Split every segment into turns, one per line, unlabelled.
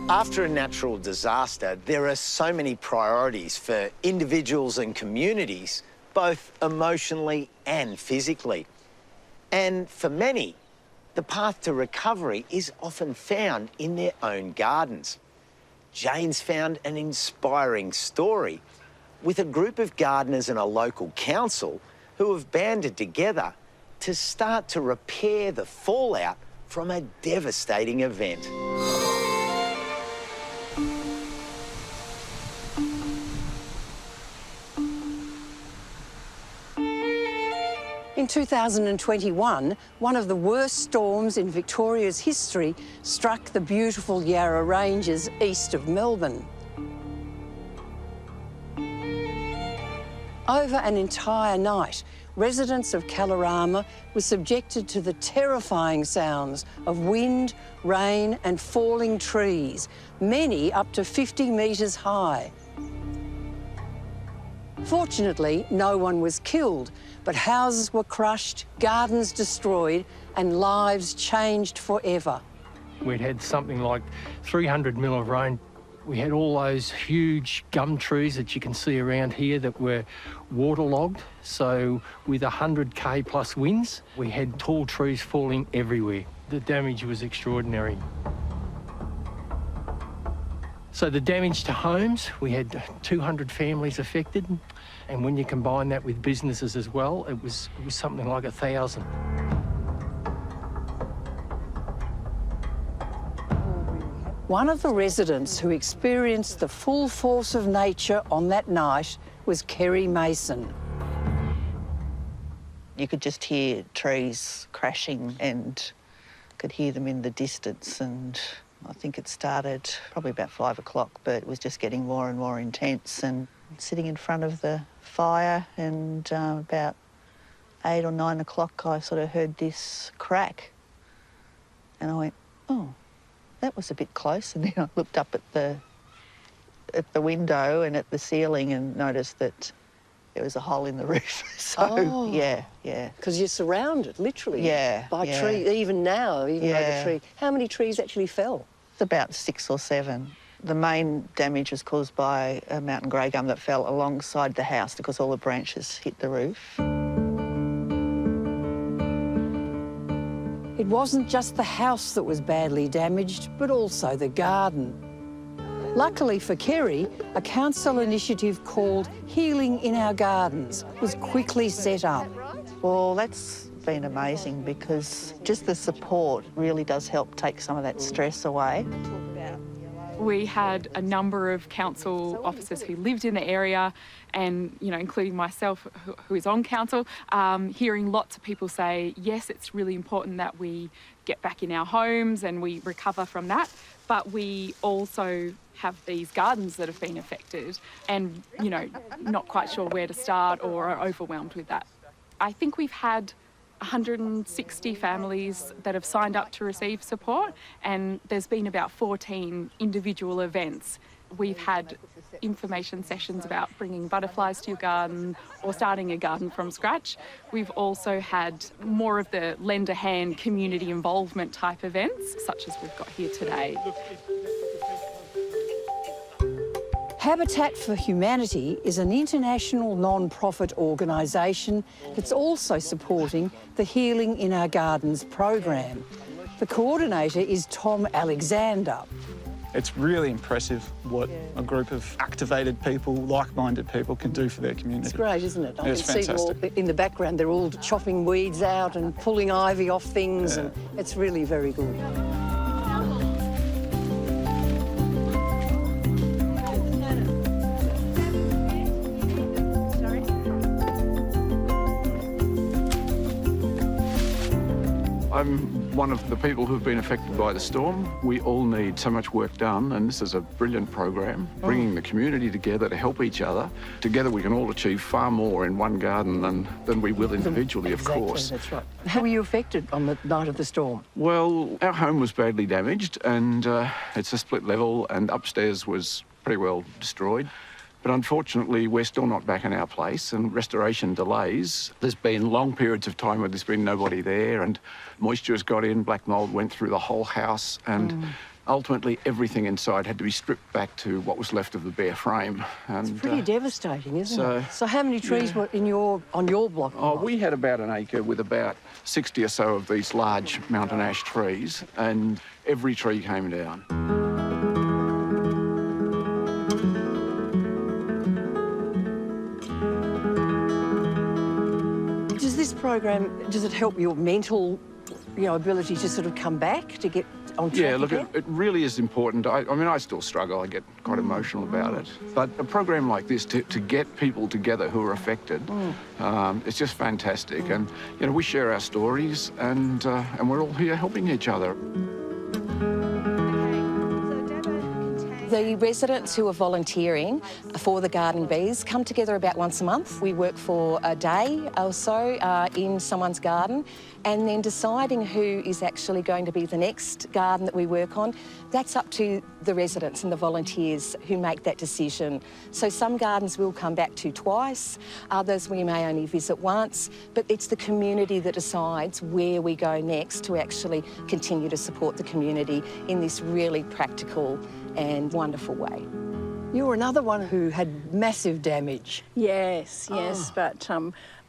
After a natural disaster, there are so many priorities for individuals and communities, both emotionally and physically. And for many, the path to recovery is often found in their own gardens. Jane's found an inspiring story with a group of gardeners and a local council who have banded together to start to repair the fallout from a devastating event.
In 2021, one of the worst storms in Victoria's history struck the beautiful Yarra Ranges east of Melbourne. Over an entire night, residents of Kalorama were subjected to the terrifying sounds of wind, rain and falling trees, many up to 50 metres high. Fortunately, no one was killed, but houses were crushed, gardens destroyed and lives changed forever.
We'd had something like 300 mil of rain. We had all those huge gum trees that you can see around here that were waterlogged. So with 100k plus winds, we had tall trees falling everywhere. The damage was extraordinary. So the damage to homes, we had 200 families affected. And when you combine that with businesses as well, it was something like 1,000.
One of the residents who experienced the full force of nature on that night was Kerry Mason.
You could just hear trees crashing and could hear them in the distance, and I think it started probably about 5 o'clock, but it was just getting more and more intense. And sitting in front of the fire, and about 8 or 9 o'clock I sort of heard this crack, and I went, oh, that was a bit close. And then I looked up at the window and at the ceiling and noticed that there was a hole in the roof. So, yeah.
Because you're surrounded, literally, by
yeah.
trees, even now, even though the tree. How many trees actually fell?
It's about 6 or 7. The main damage was caused by a mountain grey gum that fell alongside the house because all the branches hit the roof.
It wasn't just the house that was badly damaged, but also the garden. Luckily for Kerry, a council initiative called Healing in Our Gardens was quickly set up.
Well, that's been amazing because just the support really does help take some of that stress away.
We had a number of council officers who lived in the area and, you know, including myself, who is on council, hearing lots of people say, yes, it's really important that we get back in our homes and we recover from that, but we also have these gardens that have been affected and, you know, not quite sure where to start or are overwhelmed with that. I think we've had 160 families that have signed up to receive support, and there's been about 14 individual events. We've had information sessions about bringing butterflies to your garden or starting a garden from scratch. We've also had more of the lend a hand community involvement type events, such as we've got here today.
Habitat for Humanity is an international non-profit organisation that's also supporting the Healing in Our Gardens program. The coordinator is Tom Alexander.
It's really impressive what a group of activated people, like-minded people can do for their community.
It's great, isn't it? I
It's
can see them all in the background. They're all chopping weeds out and pulling ivy off things, and it's really very good.
I'm one of the people who've been affected by the storm. We all need so much work done, and this is a brilliant program, bringing the community together to help each other. Together we can all achieve far more in one garden than we will individually, of course.
That's right. How were you affected on the night of the storm?
Well, our home was badly damaged, and it's a split level, and upstairs was pretty well destroyed. But unfortunately, we're still not back in our place, and restoration delays. There's been long periods of time where there's been nobody there, and moisture has got in, black mould went through the whole house, and ultimately everything inside had to be stripped back to what was left of the bare frame. And,
It's pretty devastating, isn't
so-
it? So how many trees were on your block?
Oh, we had about an acre with about 60 or so of these large mountain ash trees, and every tree came down.
Does this program, does it help your mental, ability to sort of come back, to get on track
Yeah, look,
again?
it really is important. I mean, I still struggle. I get quite emotional about it. But a program like this, to get people together who are affected, it's just fantastic. And, we share our stories and we're all here helping each other.
The residents who are volunteering for the Garden Bees come together about once a month. We work for a day or so in someone's garden, and then deciding who is actually going to be the next garden that we work on, that's up to the residents and the volunteers who make that decision. So some gardens we'll come back to twice, others we may only visit once, but it's the community that decides where we go next to actually continue to support the community in this really practical and wonderful way.
You were another one who had massive damage.
Yes, but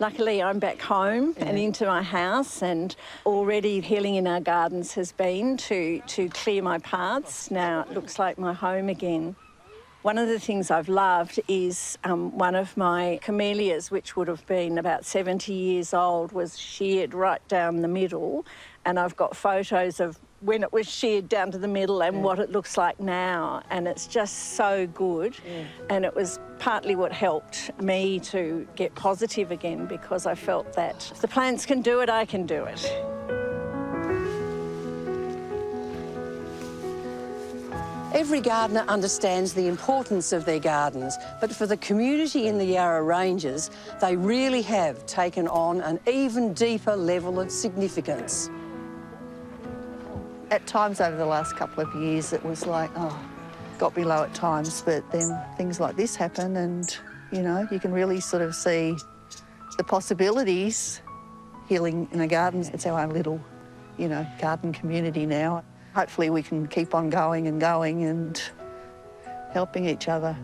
luckily I'm back home and into my house, and already Healing in Our Gardens has been to clear my paths. Now it looks like my home again. One of the things I've loved is one of my camellias, which would have been about 70 years old, was sheared right down the middle, and I've got photos of when it was sheared down to the middle and what it looks like now, and it's just so good. And it was partly what helped me to get positive again, because I felt that if the plants can do it, I can do it.
Every gardener understands the importance of their gardens, but for the community in the Yarra Ranges, they really have taken on an even deeper level of significance.
At times over the last couple of years, it was like, got me low at times, but then things like this happen and, you can really sort of see the possibilities. Healing in the Gardens, it's our own little, garden community now. Hopefully we can keep on going and helping each other.